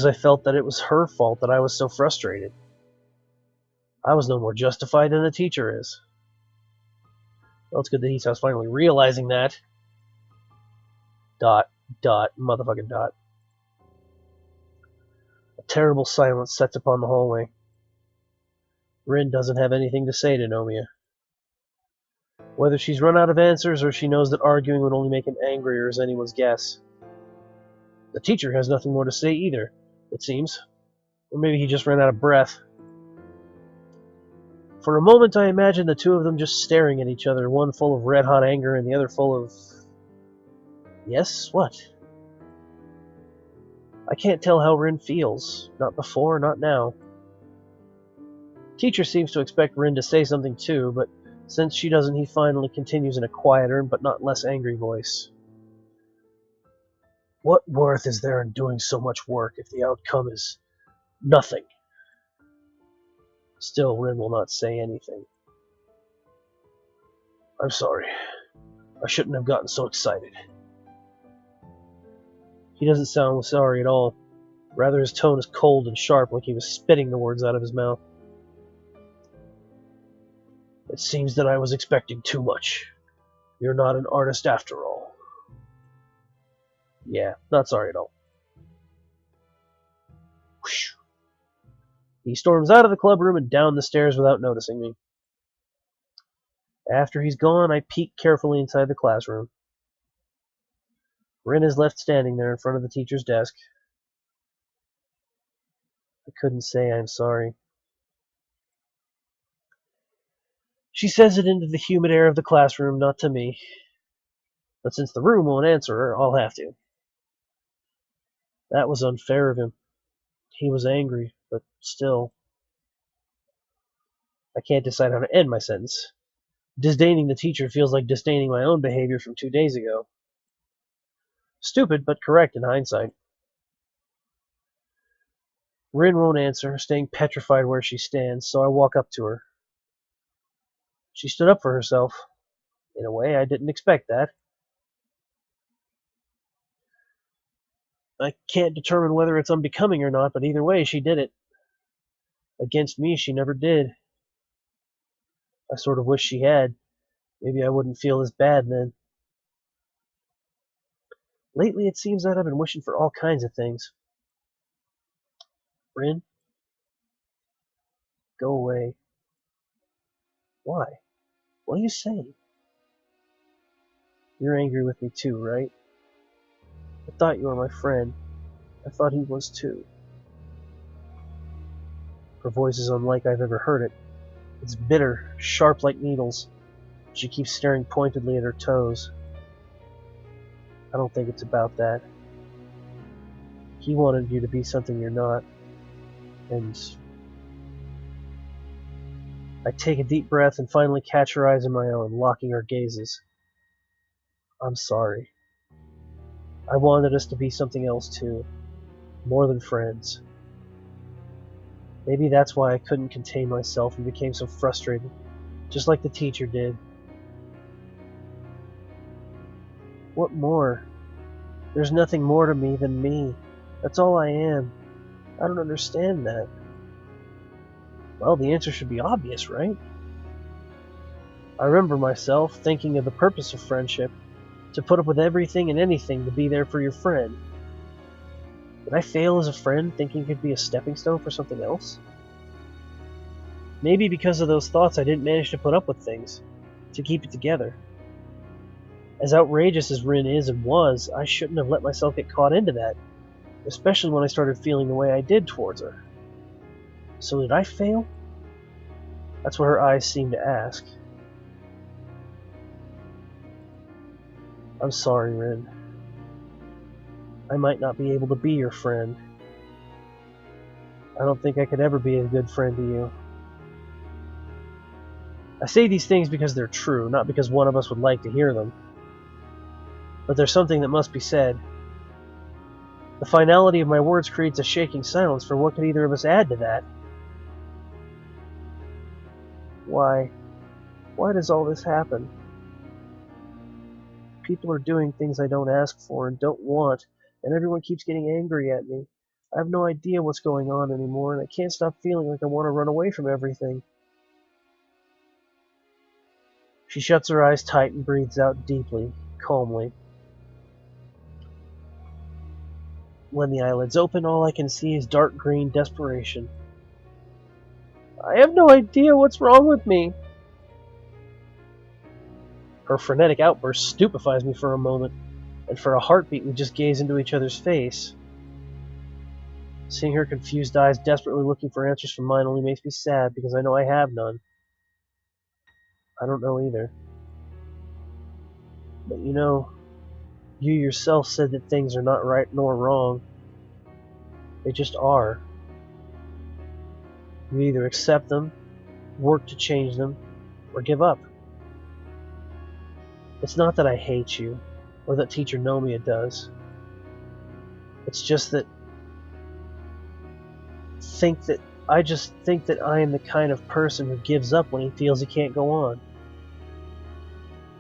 I felt that it was her fault that I was so frustrated. I was no more justified than the teacher is. Well, it's good that Hisao's finally realizing that. ... Motherfucking dot. A terrible silence sets upon the hallway. Rin doesn't have anything to say to Nomiya. Whether she's run out of answers or she knows that arguing would only make him angrier is anyone's guess. The teacher has nothing more to say either, it seems. Or maybe he just ran out of breath. For a moment I imagine the two of them just staring at each other, one full of red-hot anger and the other full of... Yes? What? I can't tell how Rin feels. Not before, not now. Teacher seems to expect Rin to say something too, but since she doesn't, he finally continues in a quieter but not less angry voice. What worth is there in doing so much work if the outcome is nothing? Still, Rin will not say anything. I'm sorry. I shouldn't have gotten so excited. He doesn't sound sorry at all. Rather, his tone is cold and sharp, like he was spitting the words out of his mouth. It seems that I was expecting too much. You're not an artist after all. Yeah, not sorry at all. Whoosh. He storms out of the club room and down the stairs without noticing me. After he's gone, I peek carefully inside the classroom. Rin is left standing there in front of the teacher's desk. I couldn't say I'm sorry. She says it into the humid air of the classroom, not to me. But since the room won't answer her, I'll have to. That was unfair of him. He was angry, but still. I can't decide how to end my sentence. Disdaining the teacher feels like disdaining my own behavior from 2 days ago. Stupid, but correct in hindsight. Rin won't answer, staying petrified where she stands, so I walk up to her. She stood up for herself. In a way, I didn't expect that. I can't determine whether it's unbecoming or not, but either way, she did it. Against me, she never did. I sort of wish she had. Maybe I wouldn't feel as bad then. Lately, it seems that I've been wishing for all kinds of things. Rin? Go away. Why? What are you saying? You're angry with me too, right? I thought you were my friend. I thought he was too. Her voice is unlike I've ever heard it. It's bitter, sharp like needles. She keeps staring pointedly at her toes. I don't think it's about that. He wanted you to be something you're not. And I take a deep breath and finally catch her eyes in my own, locking our gazes. I'm sorry. I wanted us to be something else too. More than friends. Maybe that's why I couldn't contain myself and became so frustrated, just like the teacher did. What more? There's nothing more to me than me. That's all I am. I don't understand that. Well, the answer should be obvious, right? I remember myself thinking of the purpose of friendship, to put up with everything and anything to be there for your friend. Did I fail as a friend, thinking it could be a stepping stone for something else? Maybe because of those thoughts I didn't manage to put up with things, to keep it together. As outrageous as Rin is and was, I shouldn't have let myself get caught into that, especially when I started feeling the way I did towards her. So did I fail? That's what her eyes seemed to ask. I'm sorry, Rin. I might not be able to be your friend. I don't think I could ever be a good friend to you. I say these things because they're true, not because one of us would like to hear them. But there's something that must be said. The finality of my words creates a shaking silence, for what could either of us add to that? Why? Why does all this happen? People are doing things I don't ask for and don't want, and everyone keeps getting angry at me. I have no idea what's going on anymore, and I can't stop feeling like I want to run away from everything. She shuts her eyes tight and breathes out deeply, calmly. When the eyelids open, all I can see is dark green desperation. I have no idea what's wrong with me. Her frenetic outburst stupefies me for a moment, and for a heartbeat we just gaze into each other's face. Seeing her confused eyes desperately looking for answers from mine only makes me sad, because I know I have none. I don't know either. But you know, you yourself said that things are not right nor wrong. They just are. You either accept them, work to change them, or give up. It's not that I hate you, or that Teacher Nomia does. It's just that I just think that I am the kind of person who gives up when he feels he can't go on.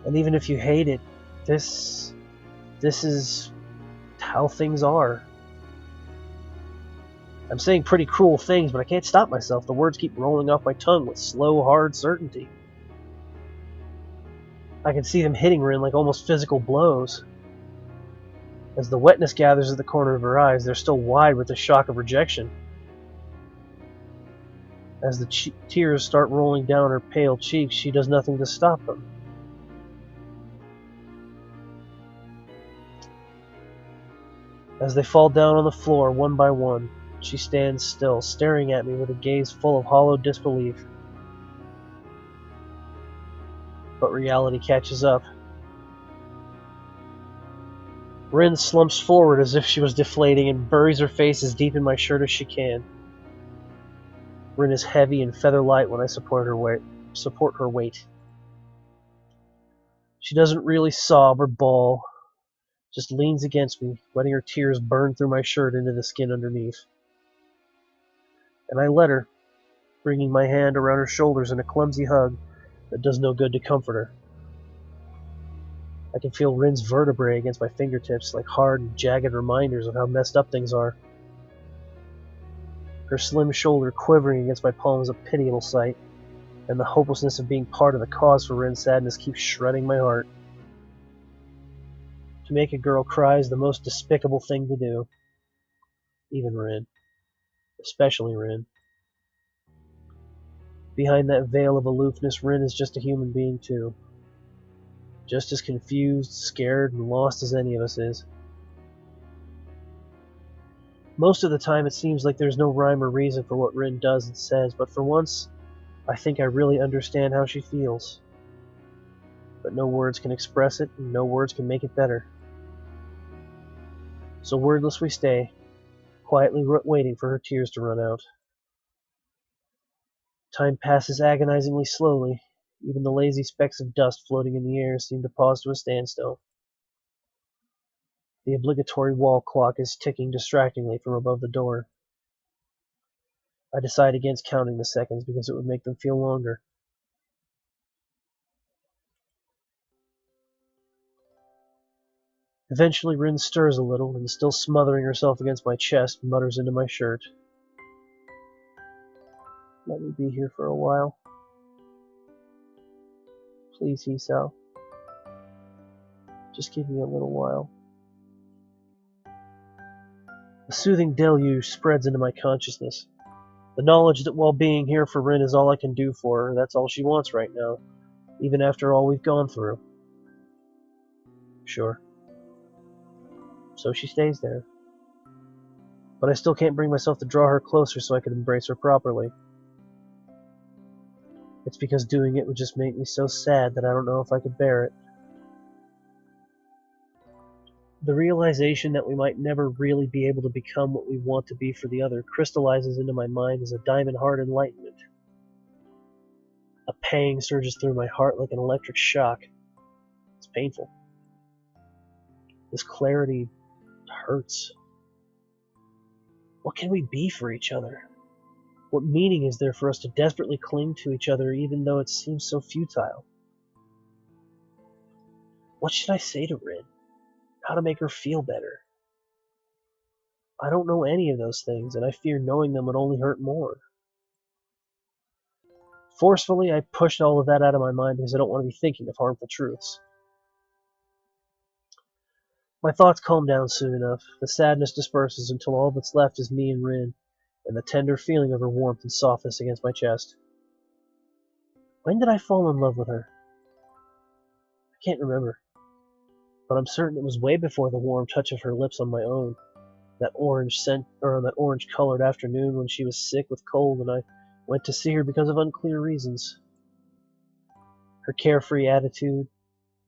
And even if you hate it, this is how things are. I'm saying pretty cruel things, but I can't stop myself. The words keep rolling off my tongue with slow, hard certainty. I can see them hitting Rin like almost physical blows. As the wetness gathers at the corner of her eyes, they're still wide with the shock of rejection. As the tears start rolling down her pale cheeks, she does nothing to stop them. As they fall down on the floor one by one, she stands still, staring at me with a gaze full of hollow disbelief. But reality catches up. Rin slumps forward as if she was deflating and buries her face as deep in my shirt as she can. Rin is heavy and feather light when I support her weight. She doesn't really sob or bawl, just leans against me, letting her tears burn through my shirt into the skin underneath. And I let her, bringing my hand around her shoulders in a clumsy hug that does no good to comfort her. I can feel Rin's vertebrae against my fingertips like hard and jagged reminders of how messed up things are. Her slim shoulder quivering against my palm is a pitiable sight, and the hopelessness of being part of the cause for Rin's sadness keeps shredding my heart. To make a girl cry is the most despicable thing to do. Even Rin. Especially Rin. Behind that veil of aloofness, Rin is just a human being too. Just as confused, scared, and lost as any of us is. Most of the time it seems like there's no rhyme or reason for what Rin does and says, but for once, I think I really understand how she feels. But no words can express it, and no words can make it better. So wordless we stay, quietly waiting for her tears to run out. Time passes agonizingly slowly. Even the lazy specks of dust floating in the air seem to pause to a standstill. The obligatory wall clock is ticking distractingly from above the door. I decide against counting the seconds because it would make them feel longer. Eventually Rin stirs a little and, still smothering herself against my chest, mutters into my shirt. Let me be here for a while. Please, Hisao. Just give me a little while. A soothing deluge spreads into my consciousness. The knowledge that while being here for Rin is all I can do for her, that's all she wants right now, even after all we've gone through. Sure. So she stays there. But I still can't bring myself to draw her closer so I can embrace her properly. It's because doing it would just make me so sad that I don't know if I could bear it. The realization that we might never really be able to become what we want to be for the other crystallizes into my mind as a diamond-hard enlightenment. A pang surges through my heart like an electric shock. It's painful. This clarity hurts. What can we be for each other? What meaning is there for us to desperately cling to each other even though it seems so futile? What should I say to Rin? How to make her feel better? I don't know any of those things, and I fear knowing them would only hurt more. Forcefully, I pushed all of that out of my mind because I don't want to be thinking of harmful truths. My thoughts calm down soon enough. The sadness disperses until all that's left is me and Rin, and the tender feeling of her warmth and softness against my chest. When did I fall in love with her? I can't remember. But I'm certain it was way before the warm touch of her lips on my own. That orange-colored afternoon when she was sick with cold and I went to see her because of unclear reasons. Her carefree attitude,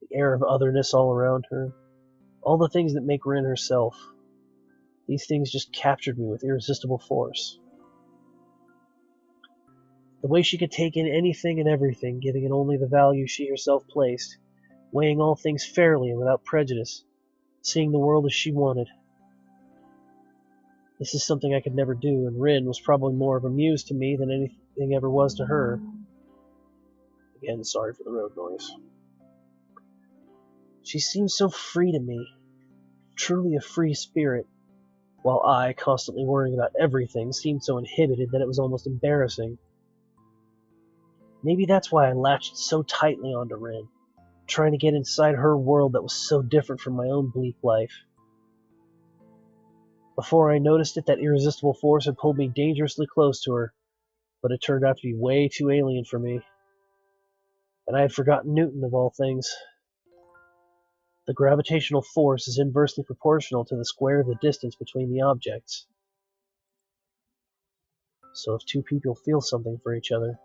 the air of otherness all around her, all the things that make Rin herself. These things just captured me with irresistible force. The way she could take in anything and everything, giving it only the value she herself placed, weighing all things fairly and without prejudice, seeing the world as she wanted. This is something I could never do, and Rin was probably more of a muse to me than anything ever was to her. Again, sorry for the road noise. She seemed so free to me, truly a free spirit, while I, constantly worrying about everything, seemed so inhibited that it was almost embarrassing. Maybe that's why I latched so tightly onto Rin. trying to get inside her world that was so different from my own bleak life. Before I noticed it, that irresistible force had pulled me dangerously close to her, but it turned out to be way too alien for me. And I had forgotten Newton of all things. The gravitational force is inversely proportional to the square of the distance between the objects. So if two people feel something for each other,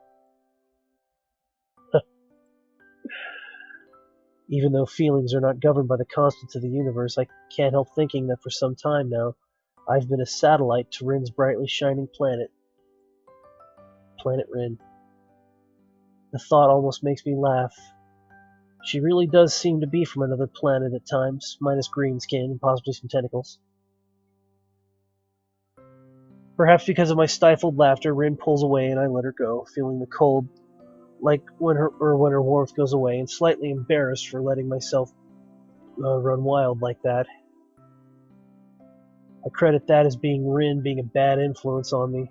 even though feelings are not governed by the constants of the universe, I can't help thinking that for some time now, I've been a satellite to Rin's brightly shining planet. Planet Rin. The thought almost makes me laugh. She really does seem to be from another planet at times, minus green skin and possibly some tentacles. Perhaps because of my stifled laughter, Rin pulls away and I let her go, feeling the cold, like when her warmth goes away, and slightly embarrassed for letting myself run wild like that. I credit that as being Rin being a bad influence on me,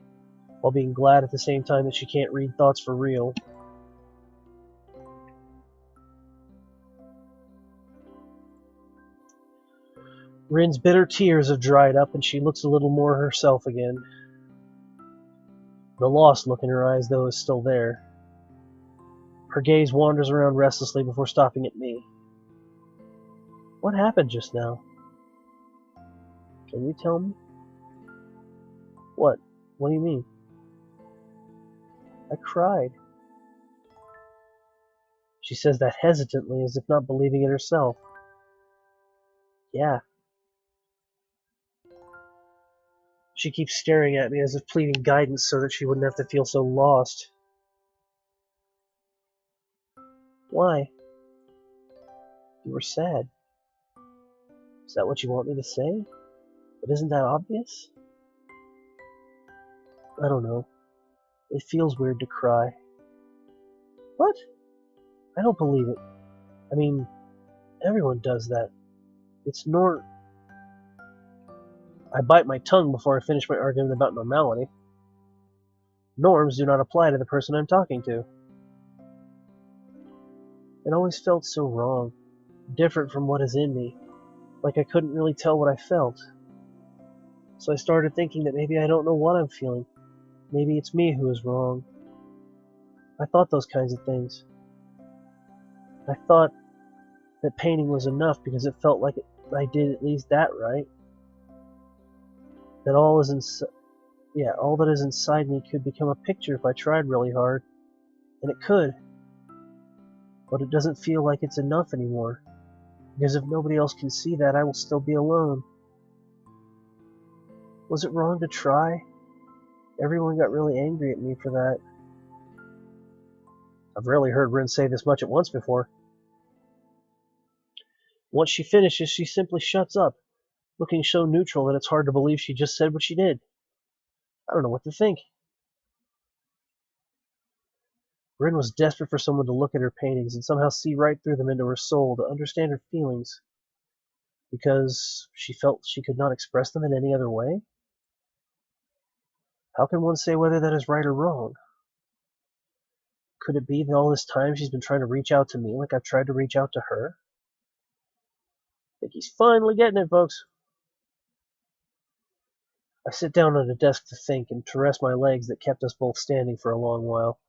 while being glad at the same time that she can't read thoughts for real. Rin's bitter tears have dried up and she looks a little more herself again. The lost look in her eyes, though, is still there. Her gaze wanders around restlessly before stopping at me. What happened just now? Can you tell me? What? What do you mean? I cried. She says that hesitantly, as if not believing it herself. Yeah. She keeps staring at me as if pleading guidance so that she wouldn't have to feel so lost. Why? You were sad. Is that what you want me to say? But isn't that obvious? I don't know. It feels weird to cry. What? I don't believe it. I mean, everyone does that. It's I bite my tongue before I finish my argument about normality. Norms do not apply to the person I'm talking to. It always felt so wrong, different from what is in me, like I couldn't really tell what I felt. So I started thinking that maybe I don't know what I'm feeling. Maybe it's me who is wrong. I thought those kinds of things. I thought that painting was enough because it felt like I did at least that right. That all that is inside me could become a picture if I tried really hard. And it could. But it doesn't feel like it's enough anymore. Because if nobody else can see that, I will still be alone. Was it wrong to try? Everyone got really angry at me for that. I've rarely heard Rin say this much at once before. Once she finishes, she simply shuts up, looking so neutral that it's hard to believe she just said what she did. I don't know what to think. Rin was desperate for someone to look at her paintings and somehow see right through them into her soul, to understand her feelings, because she felt she could not express them in any other way? How can one say whether that is right or wrong? Could it be that all this time she's been trying to reach out to me like I've tried to reach out to her? I think he's finally getting it, folks. I sit down at a desk to think and to rest my legs that kept us both standing for a long while.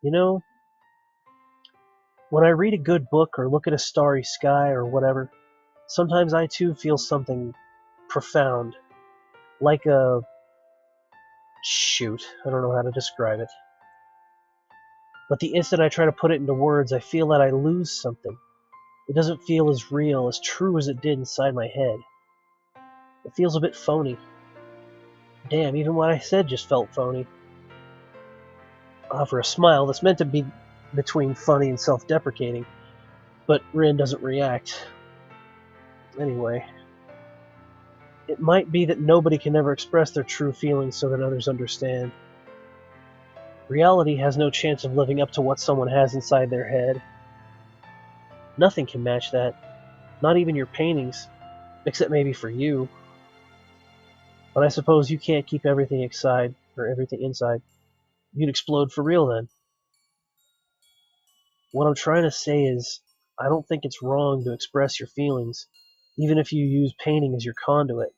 You know, when I read a good book or look at a starry sky or whatever, sometimes I too feel something profound, like a... shoot, I don't know how to describe it. But the instant I try to put it into words, I feel that I lose something. It doesn't feel as real, as true as it did inside my head. It feels a bit phony. Damn, even what I said just felt phony. I offer a smile that's meant to be between funny and self-deprecating, but Rin doesn't react. Anyway, it might be that nobody can ever express their true feelings so that others understand. Reality has no chance of living up to what someone has inside their head. Nothing can match that, not even your paintings, except maybe for you. But I suppose you can't keep everything inside. You'd explode for real then. What I'm trying to say is, I don't think it's wrong to express your feelings, even if you use painting as your conduit.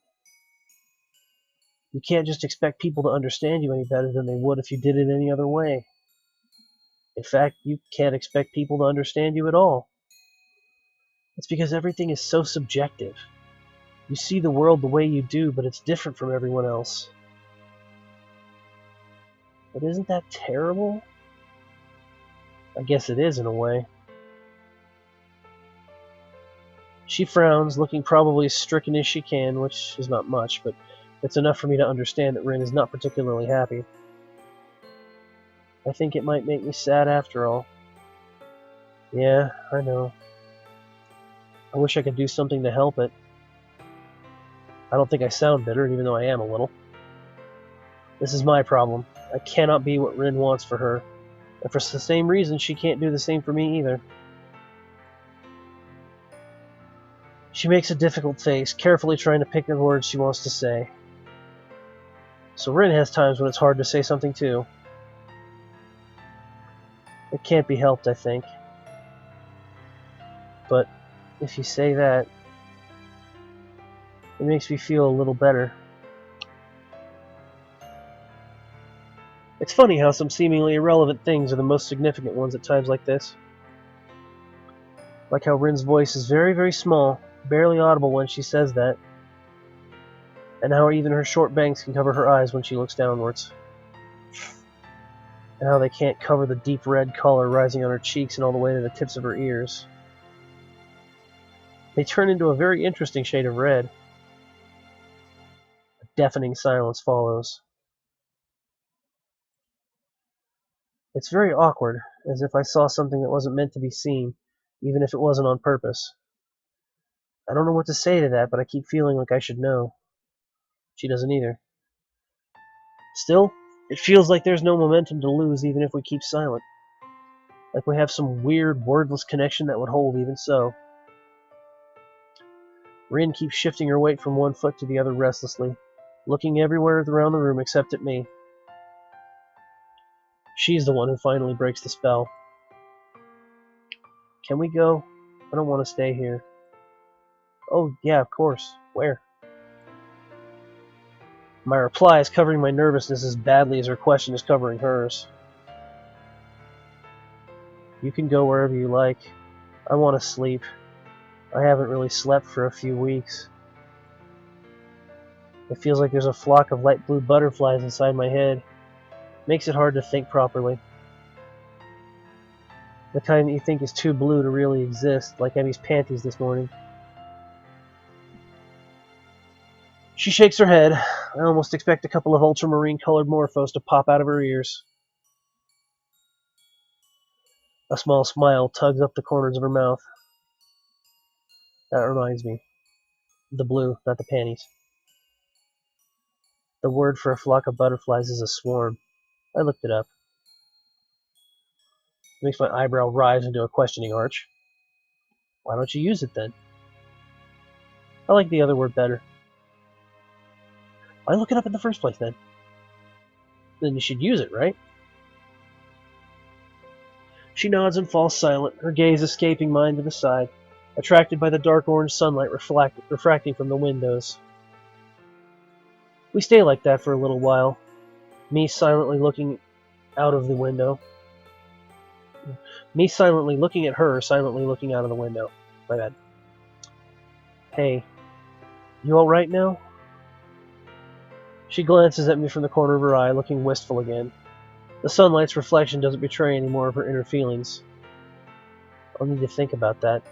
You can't just expect people to understand you any better than they would if you did it any other way. In fact, you can't expect people to understand you at all. It's because everything is so subjective. You see the world the way you do, but it's different from everyone else. But isn't that terrible? I guess it is in a way. She frowns, looking probably as stricken as she can, which is not much, but it's enough for me to understand that Rin is not particularly happy. I think it might make me sad after all. Yeah, I know. I wish I could do something to help it. I don't think I sound bitter, even though I am a little. This is my problem. I cannot be what Rin wants for her. And for the same reason, she can't do the same for me either. She makes a difficult face, carefully trying to pick the words she wants to say. So Rin has times when it's hard to say something too. It can't be helped, I think. But if you say that, it makes me feel a little better. It's funny how some seemingly irrelevant things are the most significant ones at times like this. Like how Rin's voice is very, very small, barely audible when she says that, and how even her short bangs can cover her eyes when she looks downwards. And how they can't cover the deep red color rising on her cheeks and all the way to the tips of her ears. They turn into a very interesting shade of red. A deafening silence follows. It's very awkward, as if I saw something that wasn't meant to be seen, even if it wasn't on purpose. I don't know what to say to that, but I keep feeling like I should know. She doesn't either. Still, it feels like there's no momentum to lose even if we keep silent. Like we have some weird, wordless connection that would hold even so. Rin keeps shifting her weight from one foot to the other restlessly, looking everywhere around the room except at me. She's the one who finally breaks the spell. Can we go? I don't want to stay here. Oh, yeah, of course. Where? My reply is covering my nervousness as badly as her question is covering hers. You can go wherever you like. I want to sleep. I haven't really slept for a few weeks. It feels like there's a flock of light blue butterflies inside my head. Makes it hard to think properly. The kind that you think is too blue to really exist, like Emmy's panties this morning. She shakes her head. I almost expect a couple of ultramarine-colored morphos to pop out of her ears. A small smile tugs up the corners of her mouth. That reminds me. The blue, not the panties. The word for a flock of butterflies is a swarm. I looked it up. It makes my eyebrow rise into a questioning arch. Why don't you use it then? I like the other word better. Why look it up in the first place then? Then you should use it, right? She nods and falls silent, her gaze escaping mine to the side, attracted by the dark orange sunlight refracting from the windows. We stay like that for a little while, me silently looking out of the window. Me silently looking at her, silently looking out of the window. My bad. Hey, you alright now? She glances at me from the corner of her eye, looking wistful again. The sunlight's reflection doesn't betray any more of her inner feelings. I'll need to think about that.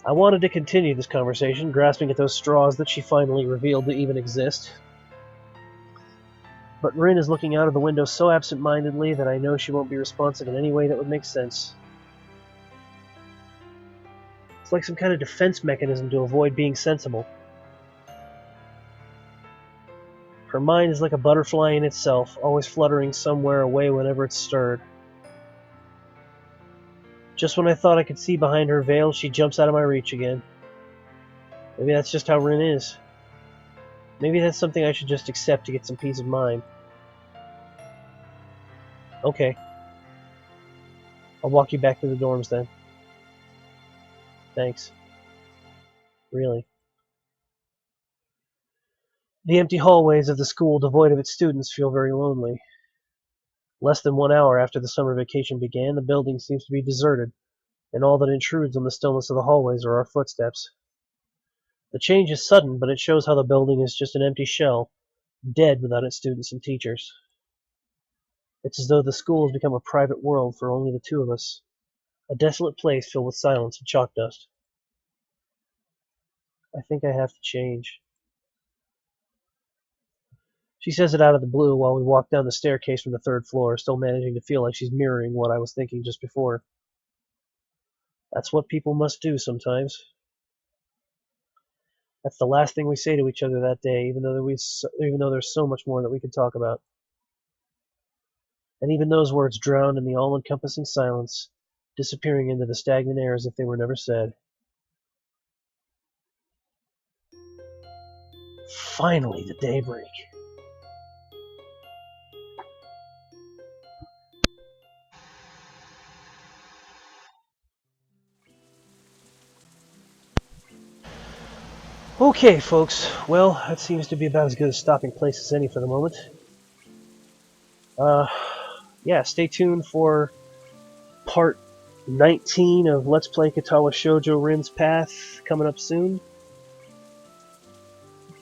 I wanted to continue this conversation, grasping at those straws that she finally revealed to even exist. But Rin is looking out of the window so absent-mindedly that I know she won't be responsive in any way that would make sense. It's like some kind of defense mechanism to avoid being sensible. Her mind is like a butterfly in itself, always fluttering somewhere away whenever it's stirred. Just when I thought I could see behind her veil, she jumps out of my reach again. Maybe that's just how Rin is. Maybe that's something I should just accept to get some peace of mind. Okay, I'll walk you back to the dorms then. Thanks. Really. The empty hallways of the school devoid of its students feel very lonely. Less than 1 hour after the summer vacation began, the building seems to be deserted, and all that intrudes on the stillness of the hallways are our footsteps. The change is sudden, but it shows how the building is just an empty shell, dead without its students and teachers. It's as though the school has become a private world for only the two of us, a desolate place filled with silence and chalk dust. I think I have to change. She says it out of the blue while we walk down the staircase from the 3rd floor, still managing to feel like she's mirroring what I was thinking just before. That's what people must do sometimes. That's the last thing we say to each other that day, even though there's so much more that we could talk about. And even those words drown in the all-encompassing silence, disappearing into the stagnant air as if they were never said. Finally, the daybreak. Okay, folks. Well, that seems to be about as good a stopping place as any for the moment. Yeah, stay tuned for part 19 of Let's Play Katawa Shoujo Rin's Path coming up soon,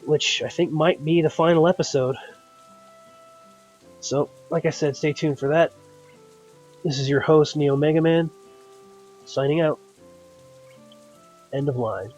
which I think might be the final episode. So, like I said, stay tuned for that. This is your host, NeoMegaMan, signing out. End of line.